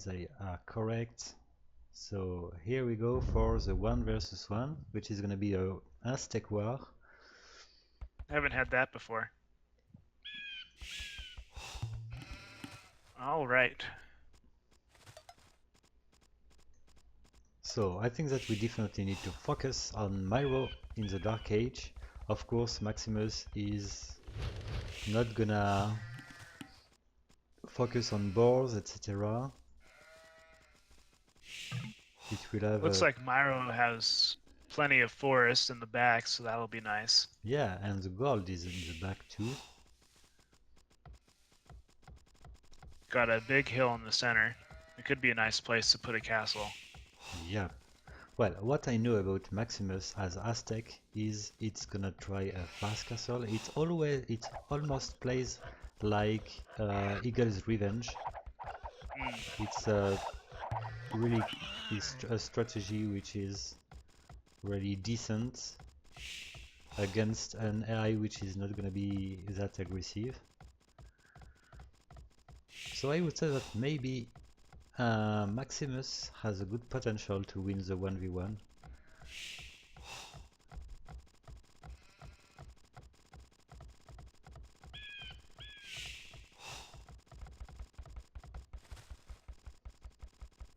means they are correct. So here we go for the 1 versus 1, which is gonna be a Aztec war. I haven't had that before. All right. So I think that we definitely need to focus on Myro in the Dark Age. Of course, Maximus is not gonna focus on boars, etc. It will have Looks like Myro has plenty of forest in the back, so that'll be nice. yeah, and the gold is in the back too. Got a big hill in the center. It could be a nice place to put a castle. Yeah. Well, what I know about Maximus as Aztec is it's gonna try a fast castle. It almost plays like Eagle's Revenge. It's really is a strategy which is really decent against an AI which is not gonna be that aggressive. So I would say that maybe Maximus has a good potential to win the 1v1.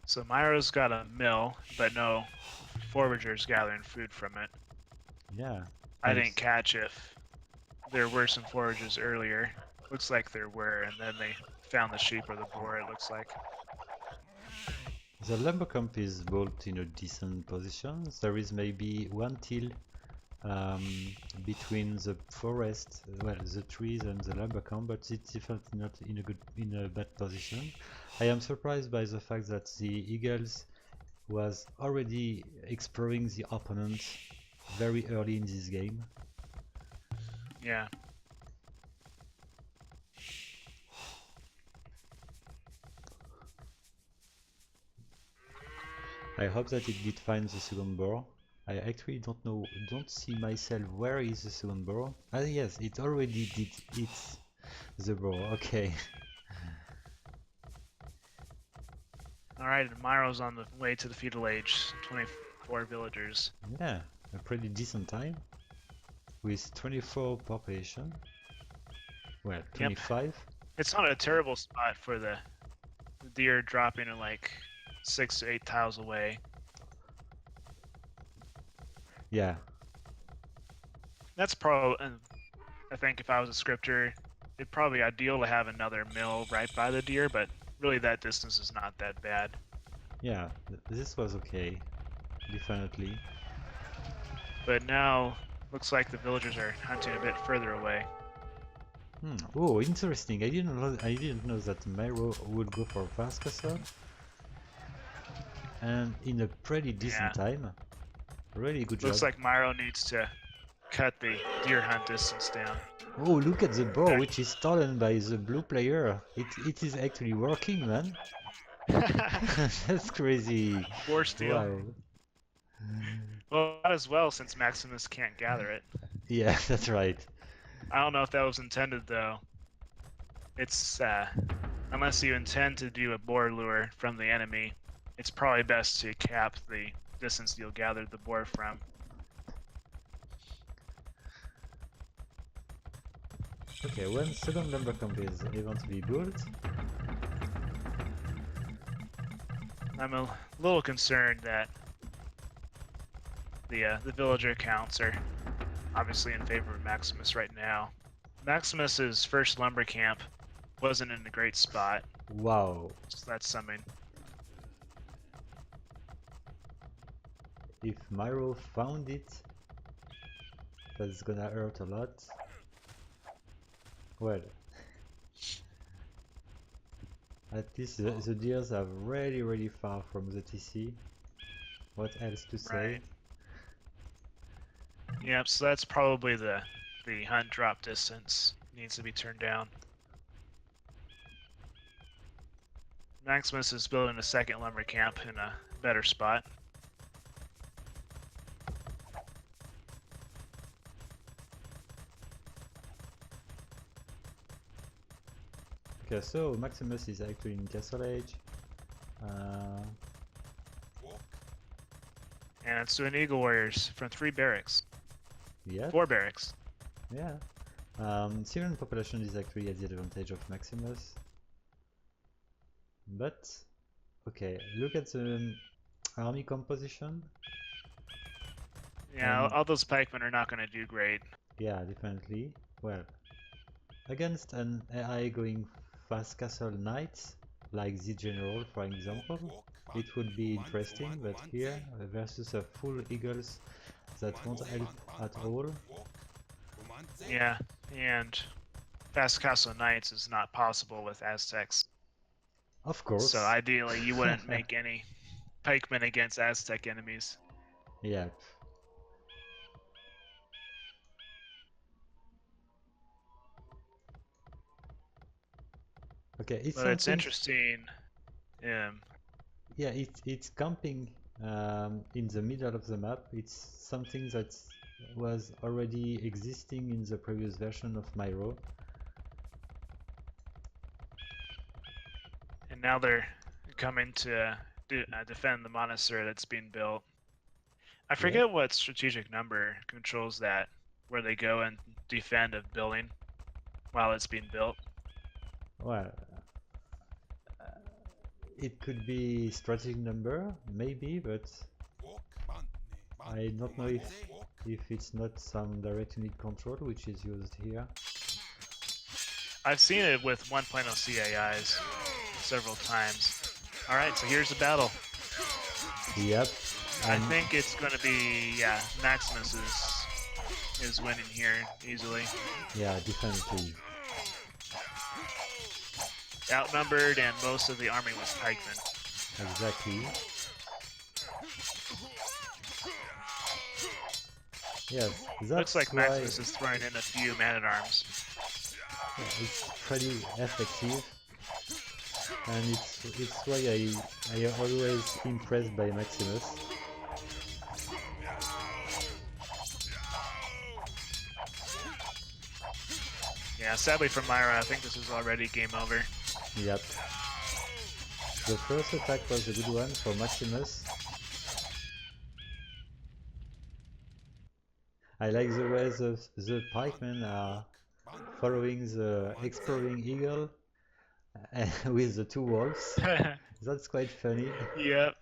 So Myro's got a mill, but no foragers gathering food from it. Yeah. I didn't catch if there were some foragers earlier. Looks like there were, and then they found the sheep or the boar, it looks like. The lumber camp is built in a decent position. There is maybe one till between the forest, well, the trees and the lumber camp, but it's definitely not in a bad position. I am surprised by the fact that the Eagles was already exploring the opponent very early in this game. Yeah. I hope that it did find the second boar. I actually don't see myself where is the second boar. Ah yes, it already did eat the boar, okay. Alright, and Myro's on the way to the feudal age. 24 villagers. Yeah, a pretty decent time. With 24 population. Well, 25. Yep. It's not a terrible spot for the deer dropping in like 6 to 8 tiles away. Yeah. That's probably, I think if I was a scripter, it'd probably be ideal to have another mill right by the deer, but really that distance is not that bad. Yeah, this was okay. Definitely. But now, looks like the villagers are hunting a bit further away. Oh, interesting. I didn't know that Myro would go for fast castle. And in a pretty decent time. Really good job. Looks like Myro needs to cut the deer hunt distance down. Oh, look at the boar, which is stolen by the blue player. It is actually working, man. That's crazy. Boar steal. Wow. Well, not as well since Maximus can't gather it. Yeah, that's right. I don't know if that was intended though. It's unless you intend to do a boar lure from the enemy, it's probably best to cap the distance you'll gather the boar from. Okay, when second lumber camp is eventually built, I'm a little concerned that the villager counts are obviously in favor of Maximus right now. Maximus's first lumber camp wasn't in a great spot. wow. So that's something. If Myro found it, that's gonna hurt a lot. Well, at least the deers are really far from the TC. What else to say? Right. Yep, so that's probably the hunt drop distance needs to be turned down. Maximus is building a second lumber camp in a better spot. Okay, so Maximus is actually in Castle Age. Uh, And it's doing Eagle Warriors from 3 barracks. yeah, 4 barracks. yeah. Civilian population is actually at the advantage of Maximus. But, okay, look at the army composition. Yeah, And all those pikemen are not going to do great. yeah, definitely. Well, against an AI going fast castle knights, like the general for example, it would be interesting, but here versus a full eagles that won't help at all. Yeah, and Fast Castle Knights is not possible with Aztecs. Of So course. ideally, you wouldn't make any pikemen against Aztec enemies. Yep. Okay, it's But it's something. interesting. Yeah, it's camping in the middle of the map. It's something that was already existing in the previous version of Myro. And now they're coming to defend the monastery that's being built. I Yep. forget what strategic number controls that, where they go and defend a building while it's being built. Well, it could be strategic number, maybe, but I don't know if it's not some direct unit control which is used here. I've seen it with 1.0 CAIs several times. All right, so here's the battle. Yep. I think it's going to be, yeah, Maximus is winning here easily. Yeah, definitely. Outnumbered, and most of the army was pikemen. Exactly. Yes, that's Looks like why Maximus is throwing in a few man-at-arms. yeah, it's pretty effective, and it's why I am always impressed by Maximus. Yeah, sadly for Myra, I think this is already game over. Yep. The first attack was a good one for Maximus. I like the way the pikemen are following the exploring eagle with the two wolves. That's quite funny. Yep.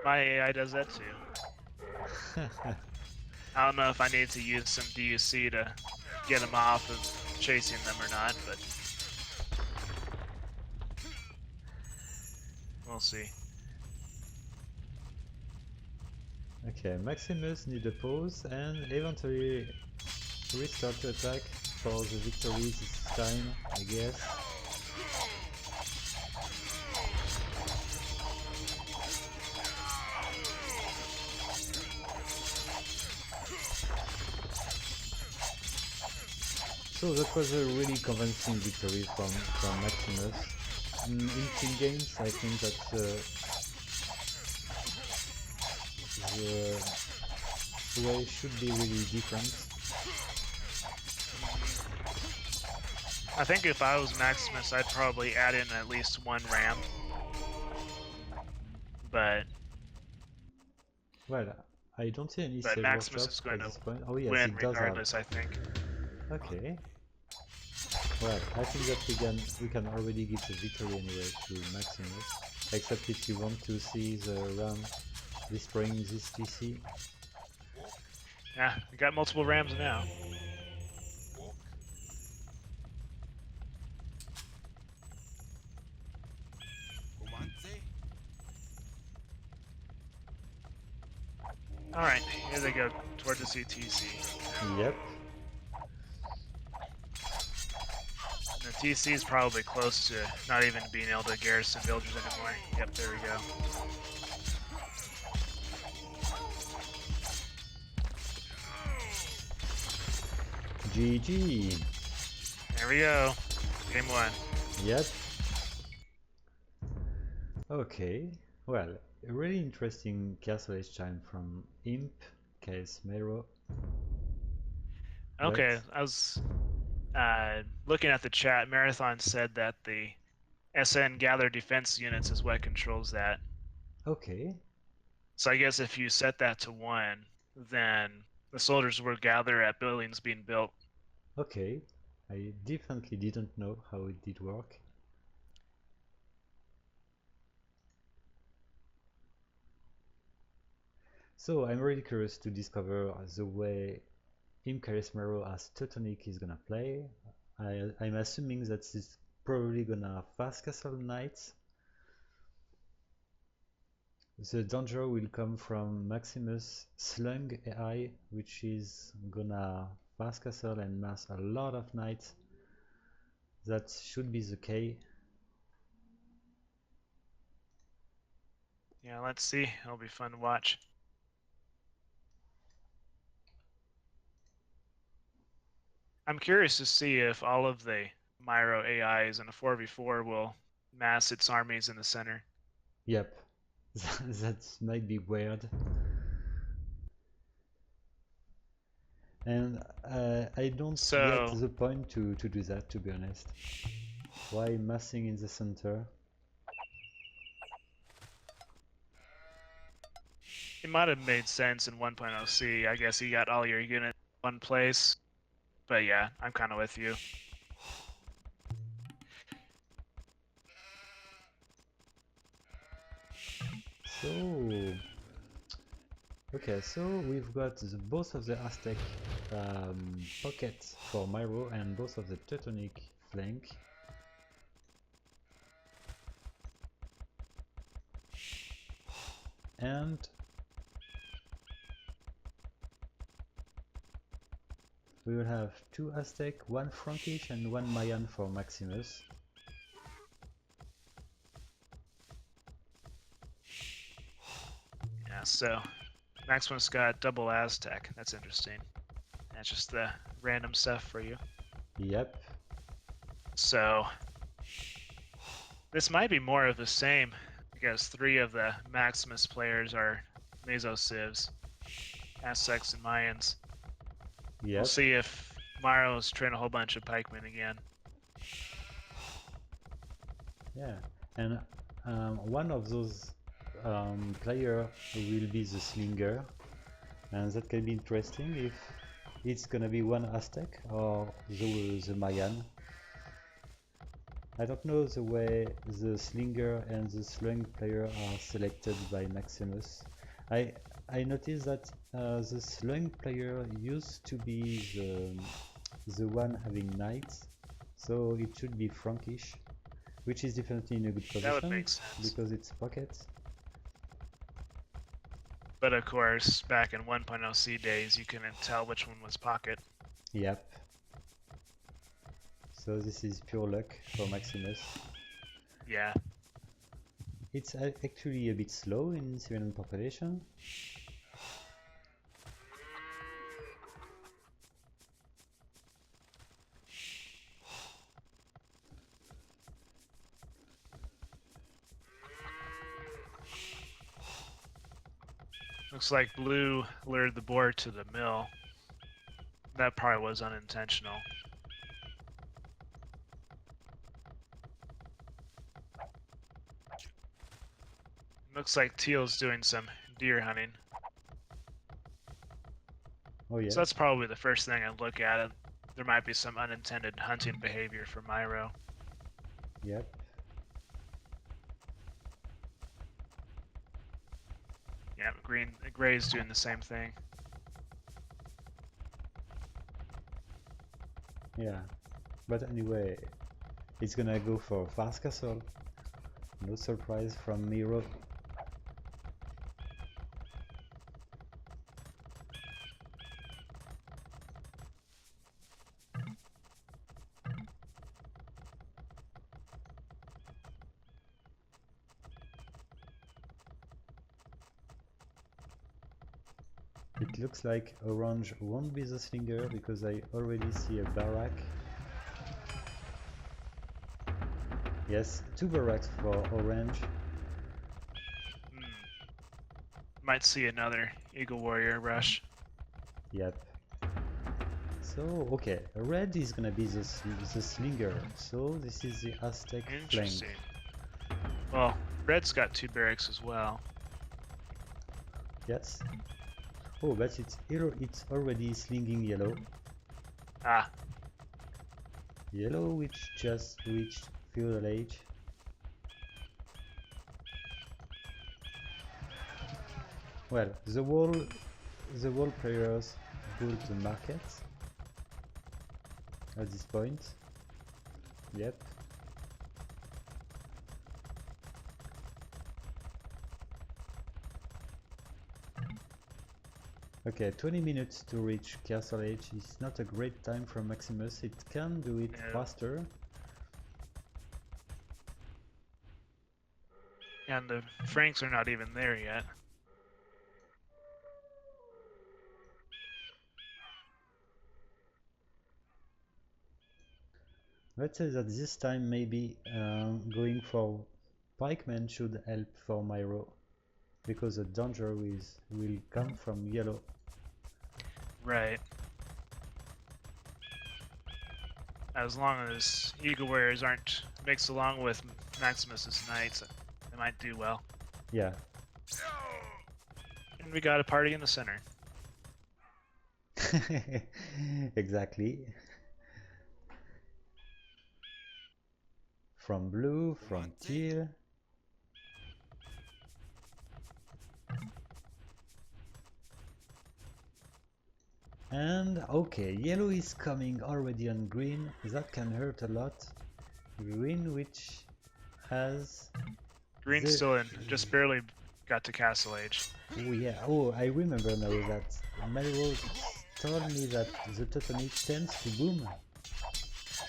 My AI does that too. I don't know if I need to use some DUC to get him off of chasing them or not, but we'll see. Okay, Maximus need a pause and eventually restart to attack for the victory this time, I guess. So that was a really convincing victory from Maximus. In team games, I think that the way should be really different. I think if I was Maximus, I'd probably add in at least one ram. But Well, I don't see any save Maximus workshop is going at to this point. Oh yes, win it does have. regardless, I think. Okay. Well, I think that we can already give the victory anyway to Maximus, except if you want to see the ram destroying this TC. Yeah, we got multiple rams now. Alright, here they go toward the CTC. Yep. And the TC is probably close to not even being able to garrison villagers anymore. Yep, there we go. GG. There we go. Game 1. Yep. Okay. Well, a really interesting castle age time from Imp, case Mero. Okay, I was looking at the chat. Marathon said that the SN gather defense units is what controls that. Okay. So I guess if you set that to 1, then the soldiers will gather at buildings being built. Okay. I definitely didn't know how it did work. So I'm really curious to discover the way Imkarismero as Teutonic is gonna play. I'm assuming that it's probably gonna fast castle knights. The danger will come from Maximus Slung AI, which is gonna fast castle and mass a lot of knights. That should be the case. Yeah, let's see. It'll be fun to watch. I'm curious to see if all of the Myro AIs in a 4v4 will mass its armies in the center. Yep, that might be weird. And I don't get the point to do that, to be honest. Why massing in the center? It might have made sense in 1.0C. I guess you got all your units in one place. But yeah, I'm kind of with you. So, okay, so we've got both of the Aztec pockets for Myro and both of the Teutonic flank. And we will have 2 Aztec, 1 Frankish and 1 Mayan for Maximus. Yeah, so Maximus got double Aztec. That's interesting. That's just the random stuff for you. Yep. So this might be more of the same because 3 of the Maximus players are Mesocivs, Aztecs, and Mayans. Yep. We'll see if Myro's train a whole bunch of pikemen again. Yeah, and one of those player will be the Slinger, and that can be interesting if it's gonna be one Aztec or the Mayan. I don't know the way the Slinger and the Slung player are selected by Maximus. I noticed that the Slung player used to be the one having knights, so it should be Frankish, which is definitely in a good position. That would make sense. Because it's pockets. But of course, back in 1.0C days, you couldn't tell which one was pocket. Yep. So this is pure luck for Maximus. Yeah. It's actually a bit slow in civilian population. Looks like blue lured the boar to the mill. That probably was unintentional. Looks like teal's doing some deer hunting. Oh yeah. So that's probably the first thing I'd look at. There might be some unintended hunting behavior for Myro. Yep. Yeah, gray's doing the same thing. Yeah. But anyway, it's gonna go for fast castle. No surprise from Miro. It looks like orange won't be the slinger because I already see a barrack. Yes, 2 barracks for orange. Might see another Eagle Warrior rush. Yep. So, okay, red is gonna be the slinger, so this is the Aztec flank. Well, red's got 2 barracks as well. Yes. Oh, but it's already slinging yellow. Ah, Yellow, which just reached feudal age. Well, the wall players built the market at this point. Yep. Okay, 20 minutes to reach Castle Age is not a great time for Maximus. It can do it no. faster. And the Franks are not even there yet. Let's say that this time maybe going for pikemen should help for Myro, because the danger will come from yellow. Right. As long as Eagle Warriors aren't mixed along with Maximus's Knights, they might do well. Yeah. And we got a party in the center. Exactly. From blue, from teal. And okay, yellow is coming already on green. That can hurt a lot. Green, which has Green's still in, just barely got to Castle Age. Oh yeah, oh I remember now that Melrose told me that the Totemic tends to boom.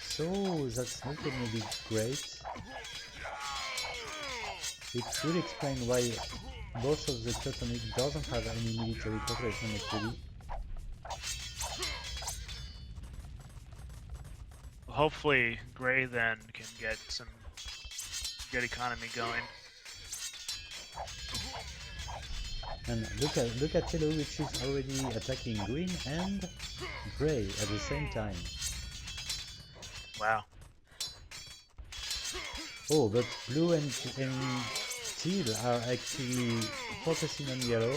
So that's not gonna be great. It will explain why both of the Totemic doesn't have any military population actually. Hopefully, Gray then can get some good economy going. And look at yellow, which is already attacking green and gray at the same time. Wow. Oh, but blue and teal are actually focusing on yellow.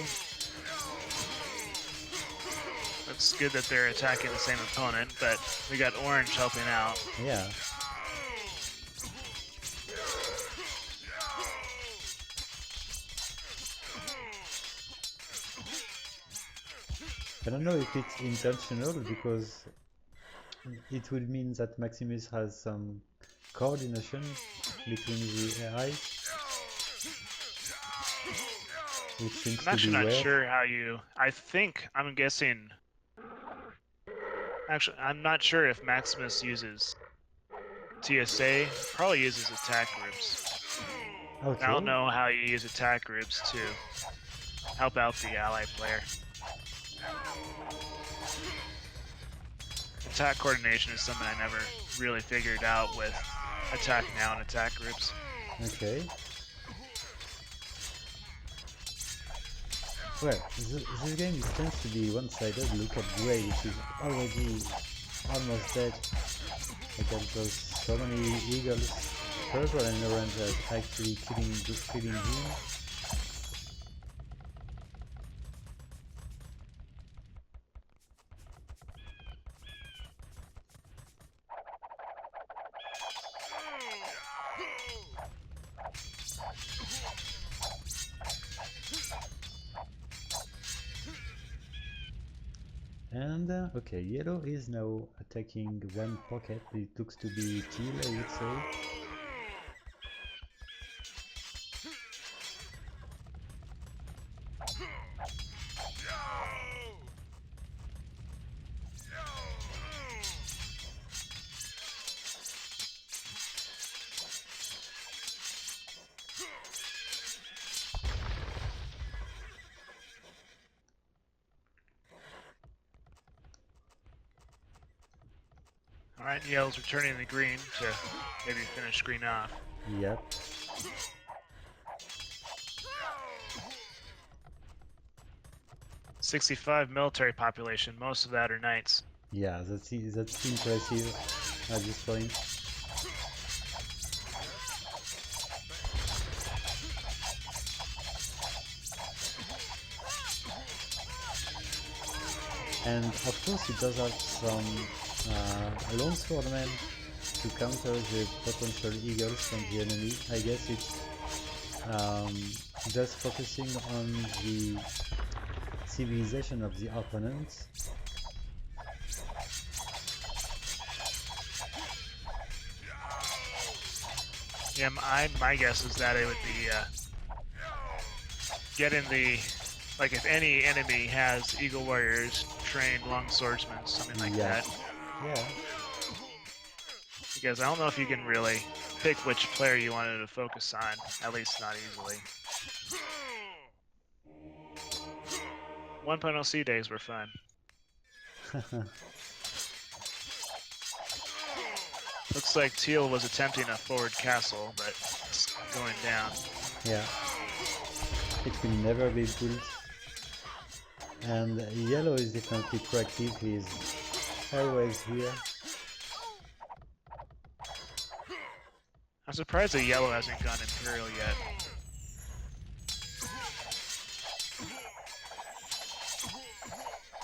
It's good that they're attacking the same opponent, but we got orange helping out. Yeah. I don't know if it's intentional, because it will mean that Maximus has some coordination between the AIs, which seems I'm to actually be not weird. sure how you... I'm guessing... Actually, I'm not sure if Maximus uses TSA. Probably uses attack groups. Okay. I don't know how you use attack groups to help out the ally player. Attack coordination is something I never really figured out with attack now and attack groups. Okay. Well, this game tends to be one-sided. Look at Grey, which is already almost dead. Against those so many eagles. Purple and orange are actually killing him. And okay, yellow is now attacking one pocket. It looks to be teal, I would say. Alright, yellow's returning the green to maybe finish green off. Yep. .65 military population, most of that are knights. Yeah, that's impressive at this point. And of course it does have some long swordmen to counter the potential eagles from the enemy. I guess it's just focusing on the civilization of the opponent. Yeah, my guess is that it would be getting the, like, if any enemy has Eagle Warriors, trained long swordsmen, something like that. Yeah. Because I don't know if you can really pick which player you wanted to focus on, at least not easily. 1.0C days were fun. Looks like Teal was attempting a forward castle, but it's going down. Yeah. It will never be built. And yellow is definitely proactive, he's always here. I'm surprised that yellow hasn't gone Imperial yet.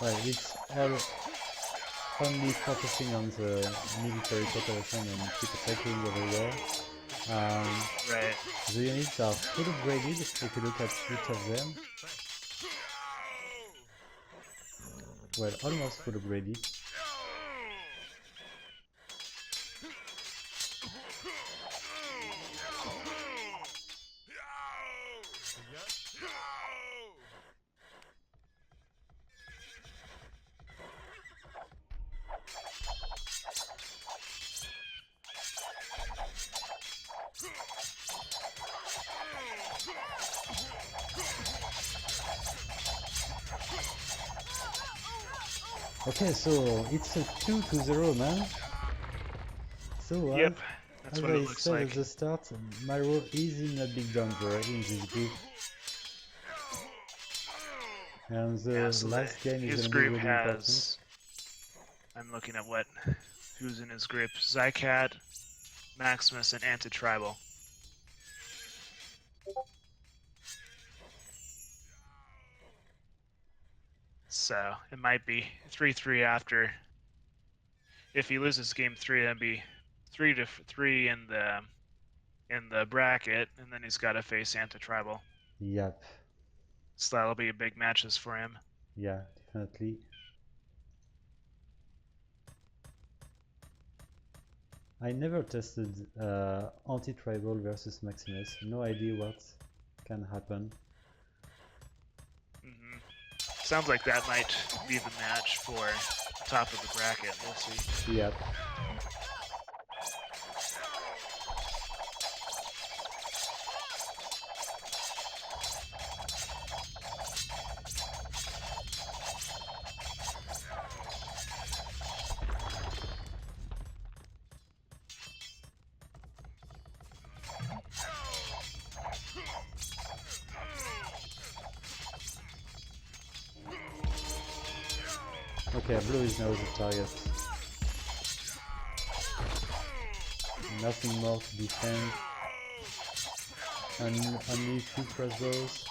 Well, it's all only focusing on the military preparation and keep attacking everywhere. Right. The units are full upgraded if you look at each of them. Well, almost full upgraded. Okay, so it's a 2-0, man. So Yep, that's what it looks said like. at the start, Myro is in a big danger in this group. And the so last game is his going to be group really important. I'm looking at who's in his group. Zycat, Maximus, and Anti-Tribal. So it might be 3-3 after. If he loses game 3, that'd be 3-3 in the bracket, and then he's got to face Anti-Tribal. Yep. So that'll be a big matches for him. Yeah, definitely. I never tested Anti-Tribal versus Maximus. No idea what can happen. Sounds like that might be the match for top of the bracket. We'll see. Yep. Okay, blue is now the target. Nothing more to defend. And only 2 crossbows.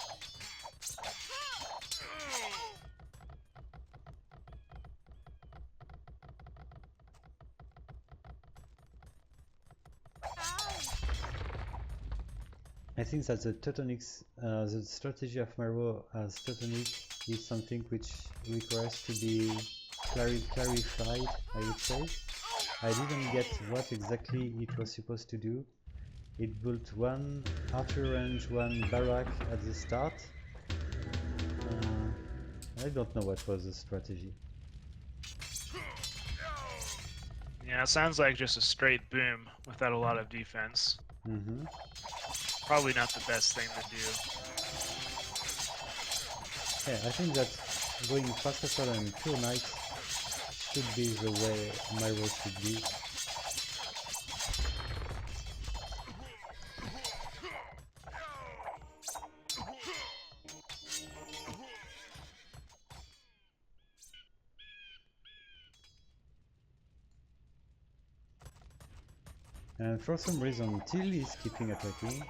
I think that the Teutonics, the strategy of Maro as Teutonic is something which requires to be clarified, I would say. I didn't get what exactly it was supposed to do. It built one archer range, one barrack at the start. I don't know what was the strategy. Yeah, it sounds like just a straight boom without a lot of defense. Probably not the best thing to do. Yeah, I think that going fast castle and pure knight should be the way Myro should be. And for some reason, Till is keeping attacking.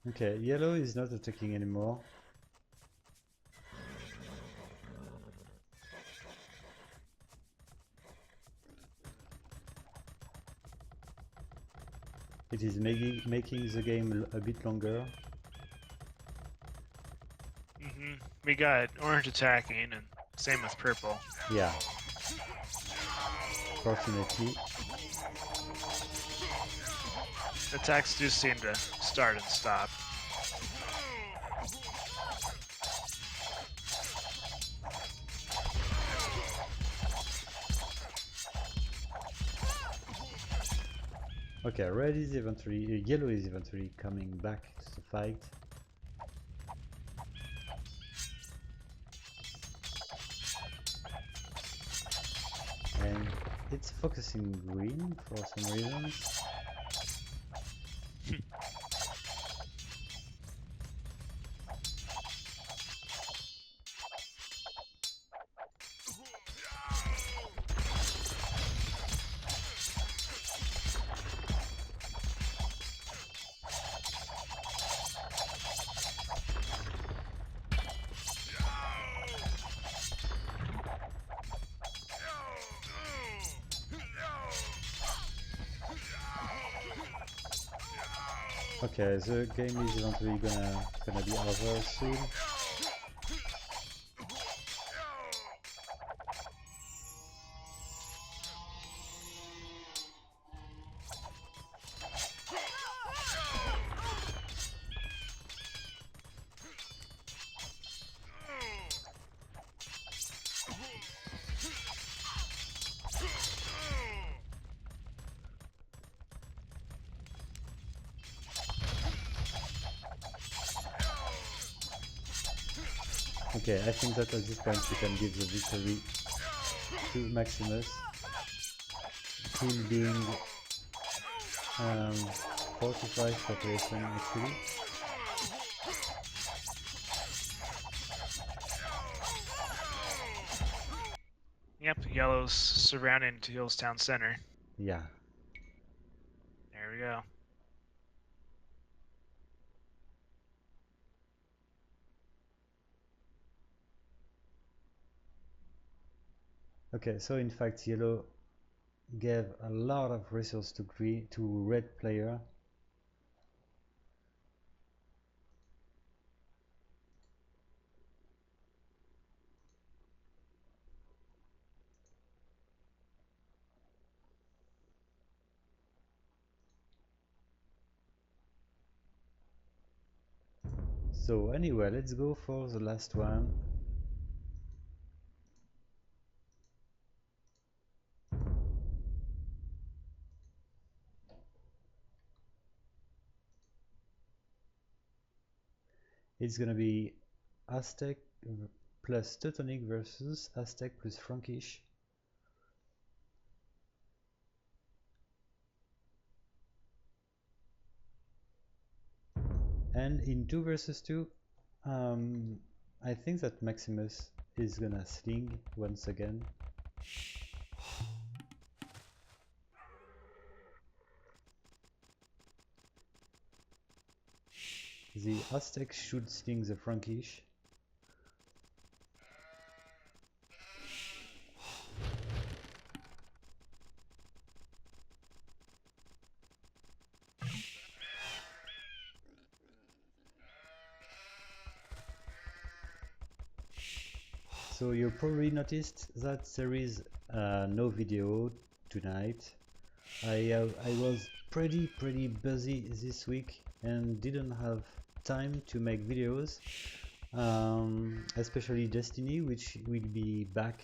Okay, yellow is not attacking anymore. It is making the game a bit longer. We got orange attacking, and same with purple. Yeah. Fortunately. Attacks do seem to start and stop. Okay, red is eventually, yellow is eventually coming back to the fight. And it's focusing green for some reasons. Okay, the game is eventually gonna be over soon. Okay, I think that at this point we can give the victory to Maximus. Team being 45 population actually. Yep, yellow's surrounding Teal's town center. Yeah. There we go. Okay, so in fact yellow gave a lot of resources to red player. So anyway, let's go for the last one. It's gonna be Aztec plus Teutonic versus Aztec plus Frankish. And in 2 versus 2, I think that Maximus is gonna sling once again. The Aztec should sling the Frankish. So you probably noticed that there is no video tonight. I was pretty busy this week and didn't have time to make videos, especially Destiny, which will be back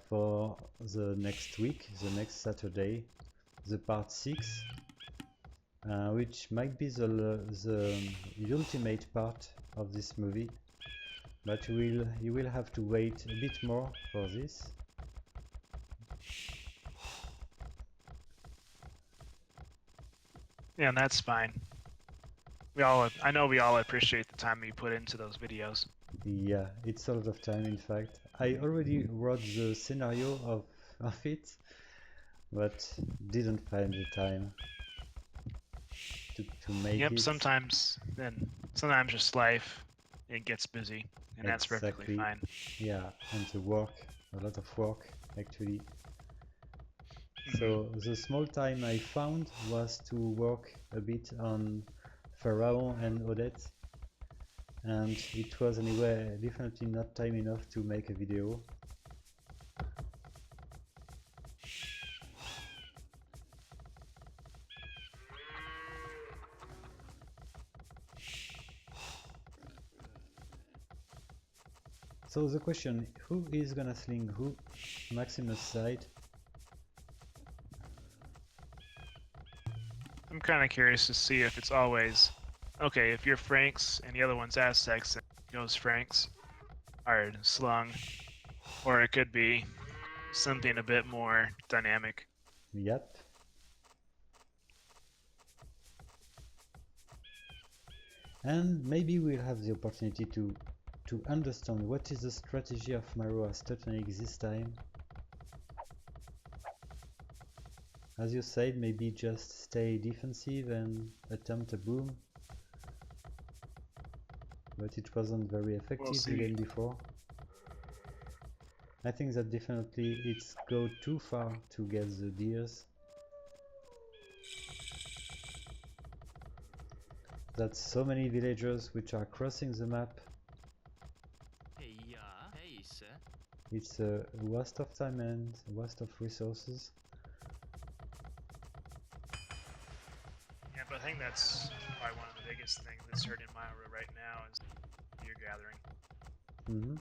for the next week, the next Saturday, the part 6, which might be the ultimate part of this movie. But you will have to wait a bit more for this. Yeah, and that's fine. I know we all appreciate the time you put into those videos. Yeah, it's a lot of time in fact. I already wrote the scenario of it, but didn't find the time. to make Yep, it. sometimes just life, it gets busy, and that's perfectly Exactly. fine. Yeah, and the work, a lot of work actually. Mhm. So the small time I found was to work a bit on Pharaoh and Odette, and it was anyway definitely not time enough to make a video. So the question, who is gonna sling who? Maximus side? I'm kind of curious to see if it's always okay. If you're Franks and the other one's Aztecs, then it goes Franks are slung, or it could be something a bit more dynamic. Yep. And maybe we'll have the opportunity to understand what is the strategy of Maro as Totonic this time. As you said, maybe just stay defensive and attempt a boom. But it wasn't very effective the game before. I think that definitely it's go too far to get the deers. That's so many villagers which are crossing the map. It's a waste of time and a waste of resources. Yeah, but I think that's probably one of the biggest things that's hurting Myra right now is deer gathering. Mm-hmm.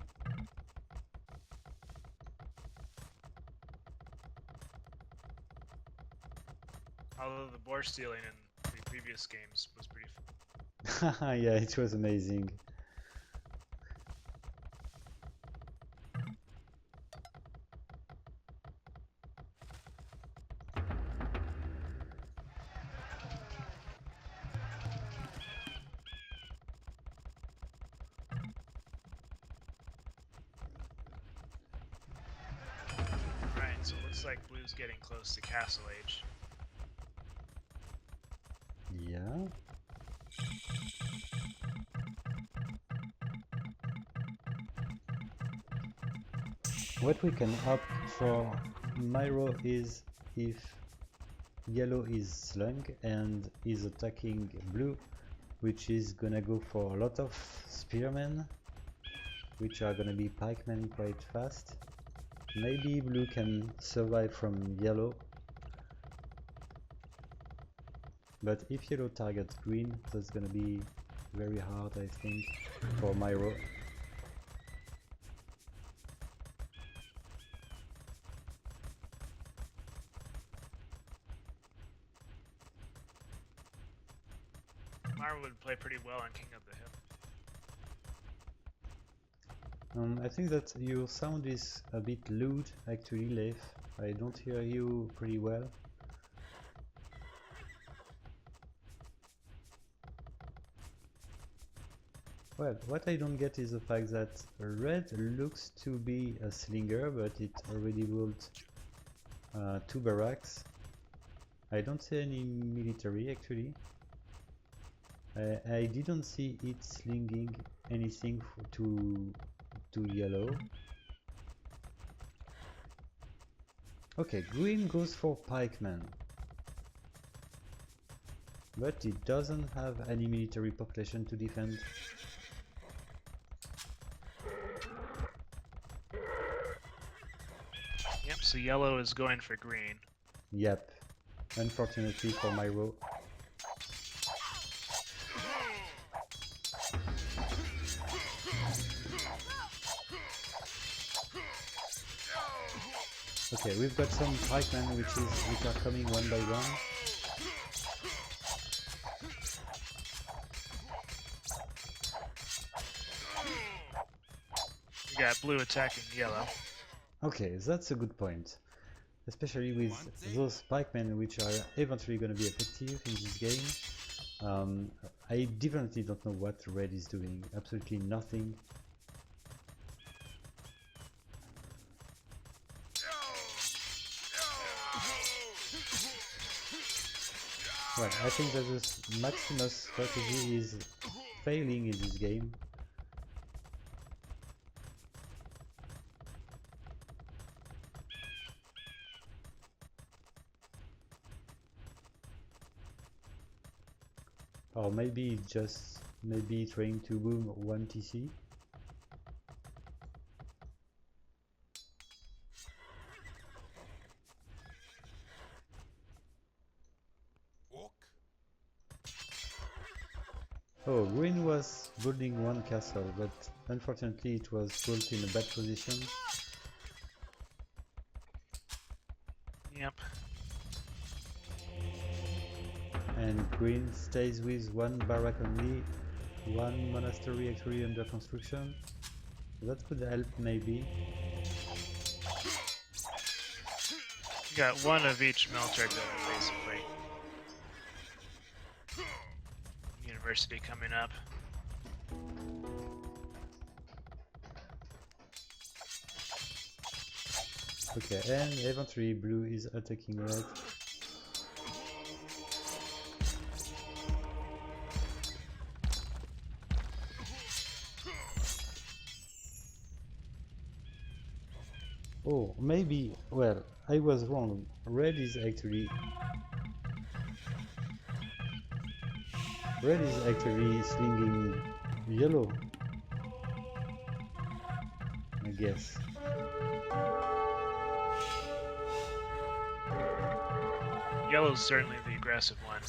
Although the boar stealing in the previous games was pretty fun. Yeah, it was amazing. Right, so it looks like Blue's getting close to Castle Age. Yeah. What we can opt for Myro is if yellow is slung and is attacking blue, which is gonna go for a lot of spearmen, which are gonna be pikemen quite fast. Maybe blue can survive from yellow, but if yellow targets green, that's gonna be very hard, I think, for Myro. Myra would play pretty well on King of the Hill. I think that your sound is a bit loud, actually, Leif. I don't hear you pretty well. Well, what I don't get is the fact that red looks to be a slinger, but it already built 2 barracks. I don't see any military, actually. I didn't see it slinging anything to yellow. Okay, green goes for pikemen, but it doesn't have any military population to defend. Yep, so yellow is going for green. Yep, unfortunately for my row. Okay, we've got some pikemen which are coming one by one. We got blue attacking yellow. Okay, that's a good point. Especially with those pikemen which are eventually going to be effective in this game. I definitely don't know what red is doing. Absolutely nothing. Well, I think that this Maximus strategy is failing in this game. Or maybe just trying to boom one TC. Oh, green was building one castle, but unfortunately it was built in a bad position. Yep. And green stays with one barrack only, one monastery actually under construction. That could help maybe. You got one of each military building basically. University coming up. Okay, and eventually blue is attacking red. Oh, maybe, well, I was wrong. Red is actually slinging yellow, I guess. Yellow's certainly the aggressive one.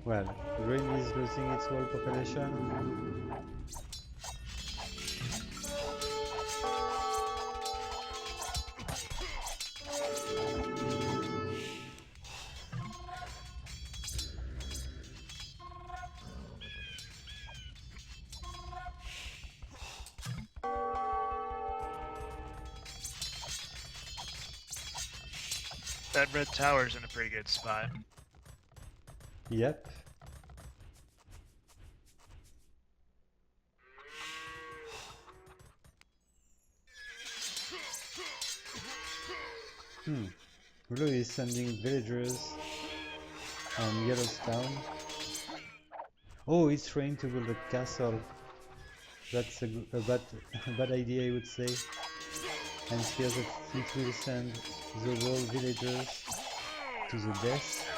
Well, green is losing its whole population. That red tower's in a pretty good spot. Yep. Blue is sending villagers on yellow's town. Oh, it's trying to build a castle. That's a bad idea, I would say. And fears that it will send the whole villagers to the death.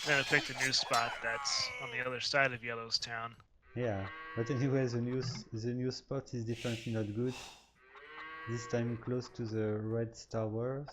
Then I picked a new spot that's on the other side of Yellow's town. Yeah, but anyway, the new spot is definitely not good. This time close to the red Star Wars.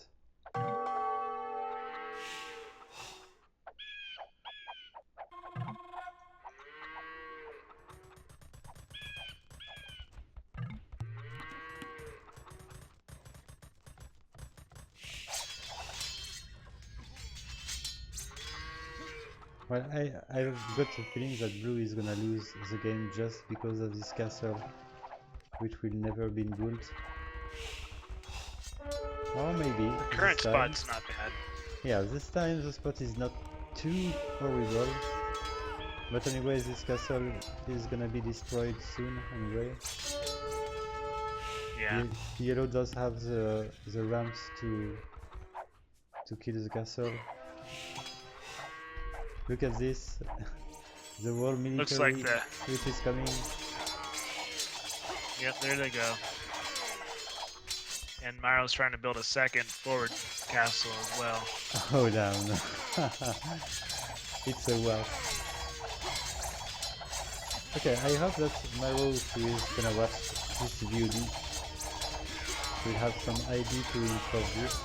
Well, I've got the feeling that blue is gonna lose the game just because of this castle, which will never be built. Or maybe The current spot's not bad. Yeah, this time the spot is not too horrible. But anyway, this castle is gonna be destroyed soon anyway. Yeah. Yellow does have the ramps to kill the castle. Look at this. The whole military Looks like which is coming. Yep, there they go. And Myro's trying to build a second forward castle as well. Oh damn. It's a wow. Okay, I hope that Myro, who is gonna watch this VOD, will have some idea to improve this.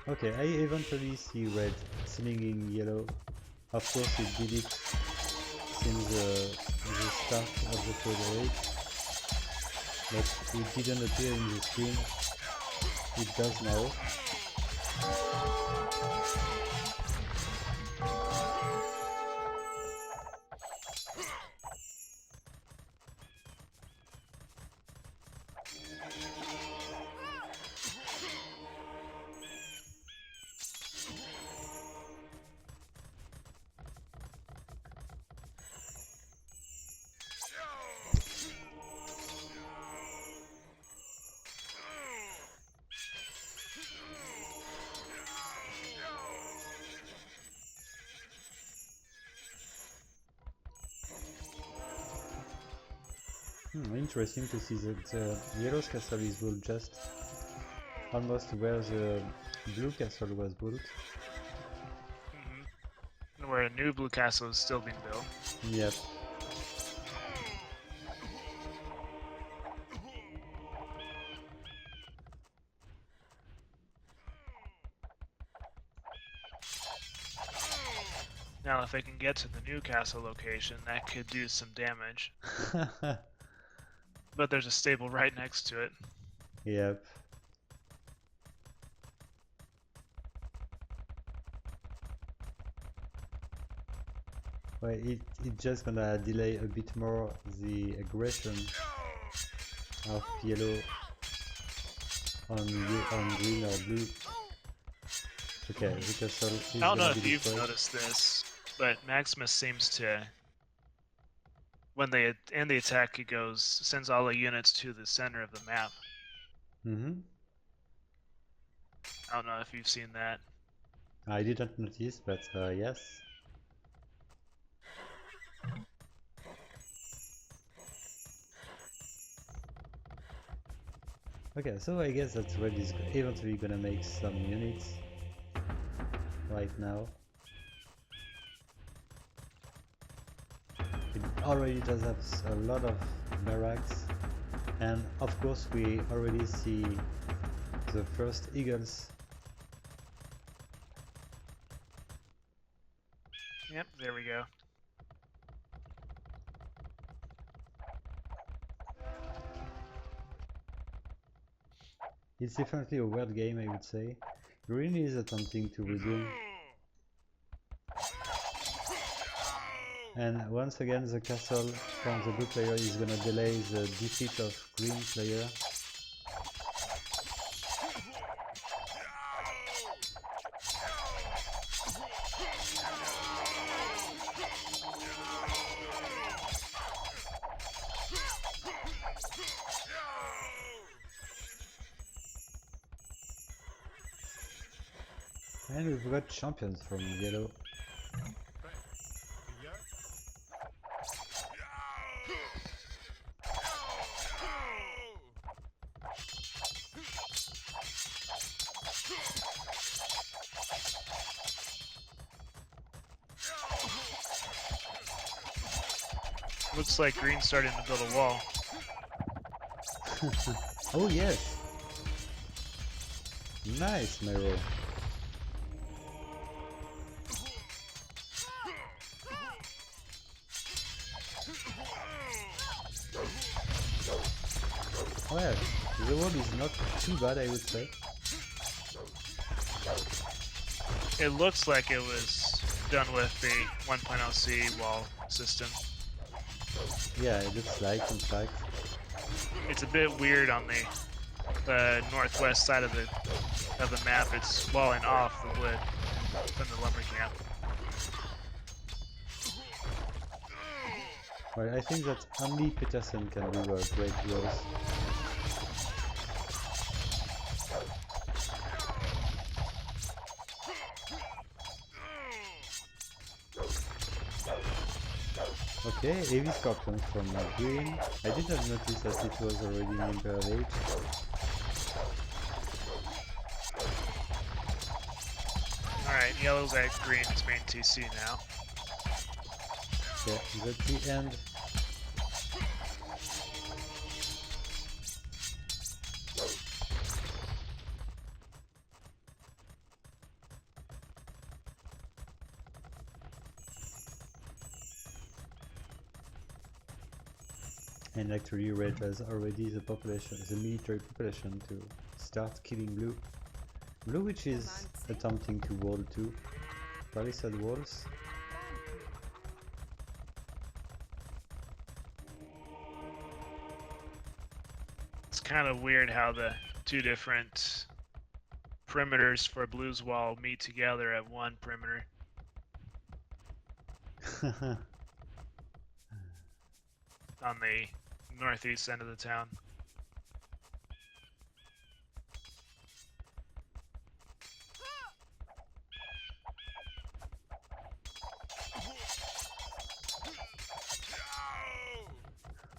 Okay, I eventually see red slinging yellow. Of course, it did it since the start of the third age, but it didn't appear in the screen. It does now. Interesting to see that the yellow's castle is built just almost where the blue castle was built. And where a new blue castle is still being built. Yep. Now if I can get to the new castle location, that could do some damage. But there's a stable right next to it. Yep. Well, it's just gonna delay a bit more the aggression of yellow on green or blue. Okay, the castle is I don't know gonna if be you've destroyed. noticed this, but Maximus seems to, when they end the attack, he sends all the units to the center of the map. Mm-hmm. I don't know if you've seen that. I didn't notice, but yes. Okay, so I guess that red is eventually gonna make some units right now. It already does have a lot of barracks, and of course we already see the first eagles. Yep, there we go. It's definitely a weird game, I would say. Green is attempting to resume. And once again the castle from the blue player is gonna delay the defeat of green player. And we've got champions from yellow. Looks like green's starting to build a wall. Oh yes! Nice, Mero. Well, the wall is not too bad, I would say. It looks like it was done with the 1.0C wall system. Yeah, it looks like, in fact. It's a bit weird on the northwest side of the map. It's walling off the wood from the lumber camp. Well, I think that only Peterson can do great growth. Okay, heavy scorpions from green. I did not notice that it was already in Imperial Age. Alright, yellow's at green's main TC now. Okay, that's the end. And actually Red has already the population, the military population to start killing Blue. Blue, which is attempting to wall too. Palisade walls. It's kind of weird how the two different perimeters for Blue's wall meet together at one perimeter. On the northeast end of the town.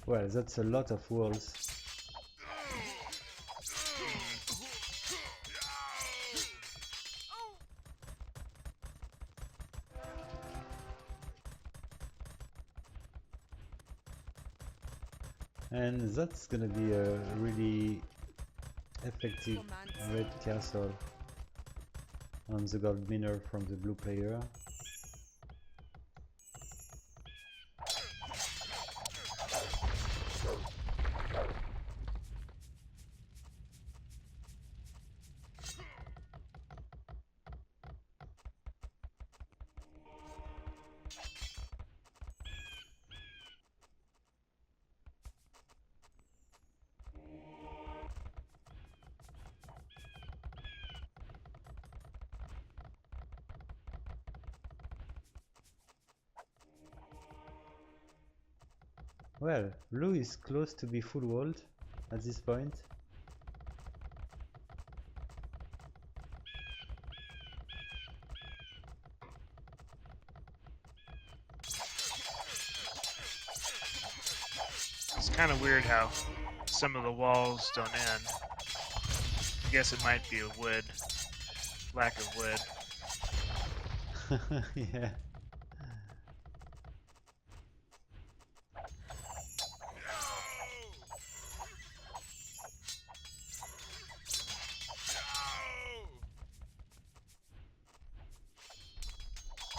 Well, that's a lot of walls. And that's gonna be a really effective red castle on the gold miner from the blue player. Well, blue is close to be full walled at this point. It's kind of weird how some of the walls don't end. I guess it might be a wood, lack of wood. Yeah.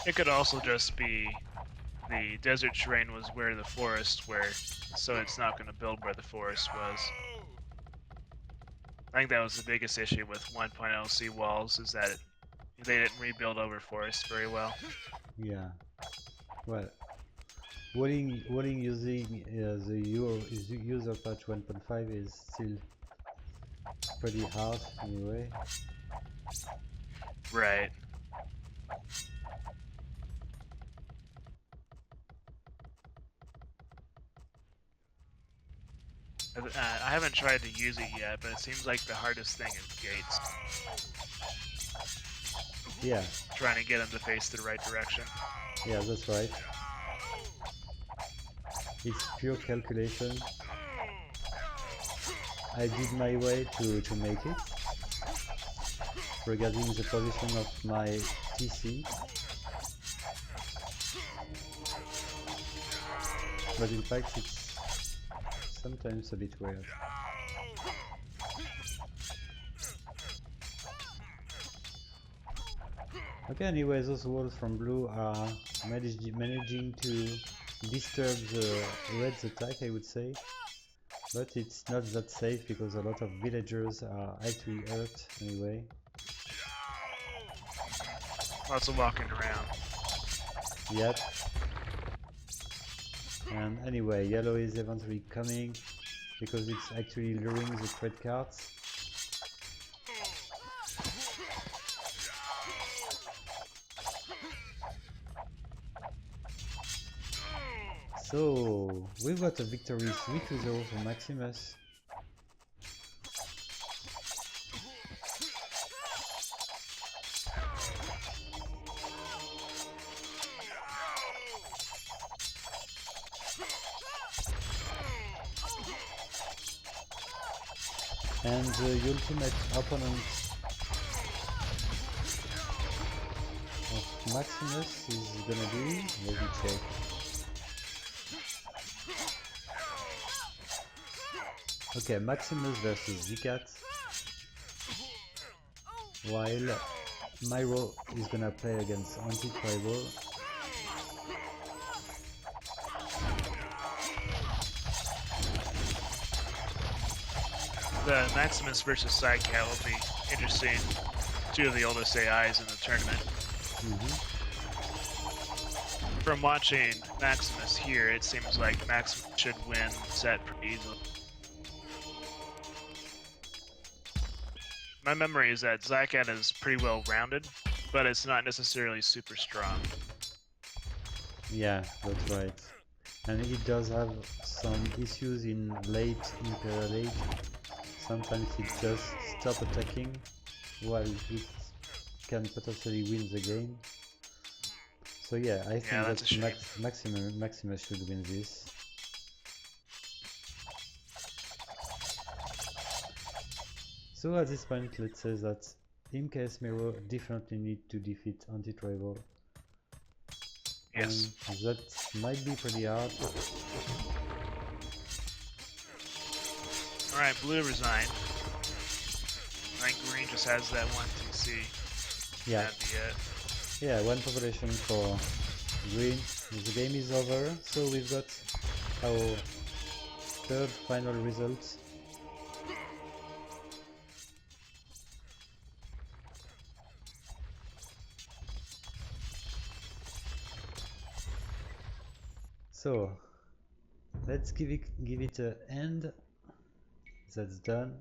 It could also just be the desert terrain was where the forest were, so it's not going to build where the forest was. I think that was the biggest issue with 1.0 C walls, is that they didn't rebuild over forest very well. Yeah. Well, walling using the user patch 1.5 is still pretty hard anyway. Right. I haven't tried to use it yet, but it seems like the hardest thing is gates. Yeah. Trying to get them to face the right direction. Yeah, that's right. It's pure calculation. I did my way to make it. Regarding the position of my TC. But in fact it's sometimes a bit weird. Okay, anyway, those walls from blue are managing to disturb the red's attack, I would say. But it's not that safe because a lot of villagers are actually hurt anyway. Lots of walking around. Yep. And anyway, yellow is eventually coming because it's actually luring the trade cards. So we've got a victory 3-0 for Maximus. And the ultimate opponent of Maximus is gonna be, let me check. Okay, Maximus versus Zicat, while Myro is gonna play against Anti-Tribal. The Maximus versus Sidecat will be interesting. Two of the oldest AIs in the tournament. From watching Maximus here, it seems like Maximus should win set pretty easily. My memory is that Zycat is pretty well rounded, but it's not necessarily super strong. Yeah, that's right. And it does have some issues in late Imperial Age. Sometimes it just stops attacking while it can potentially win the game. So yeah, I think that Maximus should win this. So at this point, let's say that MKS Miro definitely need to defeat Anti-Tribal. Yes. And that might be pretty hard. Alright, blue resigned. I think green just has that one TC. Yeah. That'd be it. Yeah, one population for green. The game is over, so we've got our third final result. So let's give it an end. That's done.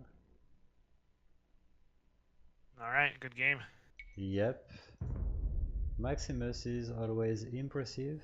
Alright, good game. Yep. Maximus is always impressive.